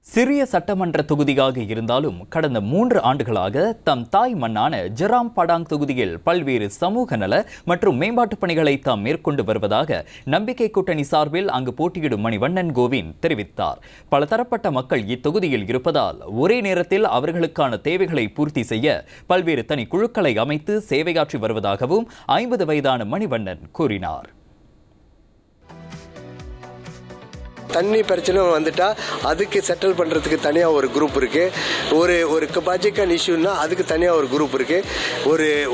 சிறிய சட்டமன்ற தொகுதியாக இருந்தாலும் கடந்த 3 ஆண்டுகளாக தம் தாய் மண்ணான ஜெராம் படாங் தொகுதியில் பல்வேறு சமூக நல மற்றும் மேம்பாட்டுப் பணிகளை தாம் மேற்கொண்டு வருவதாக நம்பிக்கை கூட்டணி சார்பில் அங்கு போட்டியிடும் மணிவண்ணன் கோவிந்த் தெரிவித்தார். பலதரப்பட்ட மக்கள் இத்தொகுதியில் இருப்பதால் ஒரே நேரத்தில் அவர்களுக்கான தேவைகளை பூர்த்தி செய்ய பல்வேறு தனி குழுக்களை அமைத்து சேவையாற்றி வருவதாகவும் 50 வயதான மணிவண்ணன் கூறினார். தண்ணி பிரச்சனை வந்துட்டா அதுக்கு செட்டில் பண்ணுறதுக்கு தனியாக ஒரு குரூப் இருக்குது. ஒரு பட்ஜெட் இஷ்யூன்னா அதுக்கு தனியாக ஒரு குரூப் இருக்குது.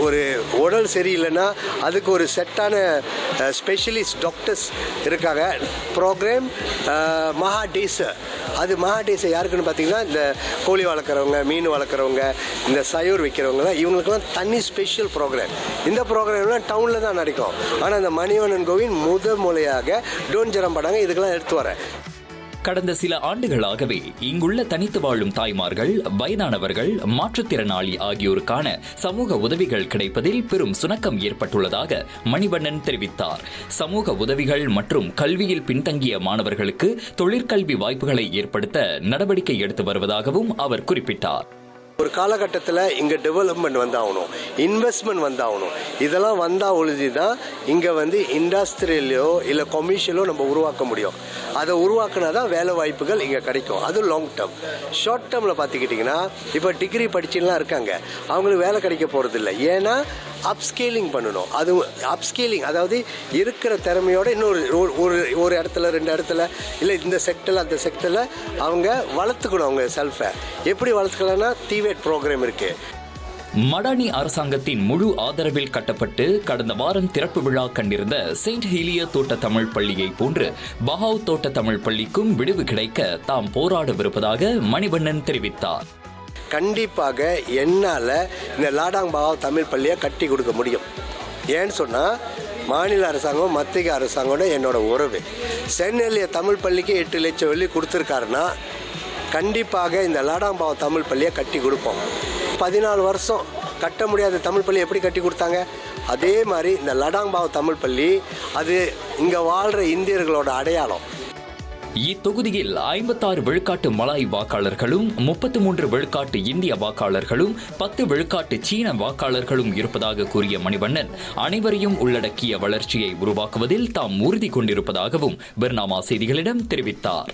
ஒரு உடல் சரியில்லைன்னா அதுக்கு ஒரு செட்டான ஸ்பெஷலிஸ்ட் டாக்டர்ஸ் இருக்காங்க. ப்ரோக்ராம் மகாடேஸ், அது மகாடேஸ் யாருக்குன்னு பார்த்தீங்கன்னா இந்த கோழி வளர்க்குறவங்க, மீன் வளர்க்குறவங்க, இந்த சயூர் விற்கிறவங்க, இவங்களுக்குலாம் தனி ஸ்பெஷல் ப்ரோக்ராம். இந்த ப்ரோக்ராம்லாம் டவுனில் தான் நடக்கும். ஆனால் இந்த மணிவண்ணன் கோவிந்த் முதல் முறையாக டோன் ஜெராம் படாங்க இதுக்கெல்லாம் எடுத்து வரேன். கடந்த சில ஆண்டுகளாகவே இங்குள்ள தனித்து வாழும் தாய்மார்கள், வயதானவர்கள், மாற்றுத்திறனாளி ஆகியோருக்கான சமூக உதவிகள் கிடைப்பதில் பெரும் சுணக்கம் ஏற்பட்டுள்ளதாக மணிவண்ணன் தெரிவித்தார். சமூக உதவிகள் மற்றும் கல்வியில் பின்தங்கிய மாணவர்களுக்கு தொழிற்கல்வி வாய்ப்புகளை ஏற்படுத்த நடவடிக்கை எடுத்து வருவதாகவும் அவர் குறிப்பிட்டார். ஒரு காலகட்டத்தில் இங்கே டெவலப்மெண்ட் வந்தாகணும், இன்வெஸ்ட்மெண்ட் வந்தாகணும். இதெல்லாம் வந்தால் ஒழுதி தான் இங்கே இண்டஸ்ட்ரியலோ இல்லை கொமர்ஷியலோ நம்ம உருவாக்க முடியும். அதை உருவாக்குனா தான் வேலை வாய்ப்புகள் இங்கே கிடைக்கும். அது லாங் டேர்ம். ஷார்ட் டேர்மில் பார்த்துக்கிட்டிங்கன்னா இப்போ டிகிரி படிச்சுலாம் இருக்காங்க, அவங்களுக்கு வேலை கிடைக்க போகிறதில்ல. ஏன்னா அப்ஸ்கேலிங் பண்ணணும். அது அப்ஸ்கேலிங், அதாவது இருக்கிற திறமையோட இன்னொரு ஒரு இடத்துல 2 இடத்துல இல்லை இந்த செக்டரில் அந்த செக்டரில் அவங்க வளர்த்துக்கணும். அவங்க செல்ஃபை எப்படி வளர்த்துக்கலாம்னா டிவேட் ப்ரோக்ராம் இருக்குது. மடானி அரசாங்கத்தின் முழு ஆதரவில் கட்டப்பட்டு கடந்த வாரம் திறப்பு விழா கண்டிருந்த செயின்ட் ஹீலியா தோட்ட தமிழ் பள்ளியை போன்று பஹாவ் தோட்ட தமிழ் பள்ளிக்கும் விடுவு கிடைக்க தாம் போராடவிருப்பதாக மணிவண்ணன் தெரிவித்தார். கண்டிப்பாக என்னால் இந்த லாடாங் பஹாவ் தமிழ் பள்ளியை கட்டி கொடுக்க முடியும். ஏன்னு சொன்னால் மாநில அரசாங்கம் மத்திய அரசாங்கோட என்னோட உறவு. செயின்ட் ஹீலியா தமிழ் பள்ளிக்கு 8 லட்சம் வெள்ளி கொடுத்துருக்காருன்னா கண்டிப்பாக இந்த லாடாங் பஹாவ் தமிழ் பள்ளியை கட்டி கொடுப்போம். 14 வருஷம் கட்ட முடியாத தமிழ் பள்ளி எப்படி கட்டி கொடுத்தாங்க? அதே மாதிரி இந்த லடாங் பஹாவ் தமிழ் பள்ளி அது இங்கே வாழ்கிற இந்தியர்களோட அடையாளம். இத்தொகுதியில் 56 விழுக்காட்டு மலாய் வாக்காளர்களும் 33 விழுக்காட்டு இந்திய வாக்காளர்களும் 10 விழுக்காட்டு சீன வாக்காளர்களும் இருப்பதாக கூறிய மணிவண்ணன் அனைவரையும் உள்ளடக்கிய வளர்ச்சியை உருவாக்குவதில் தாம் உறுதி கொண்டிருப்பதாகவும் பர்னாமா செய்திகளிடம் தெரிவித்தார்.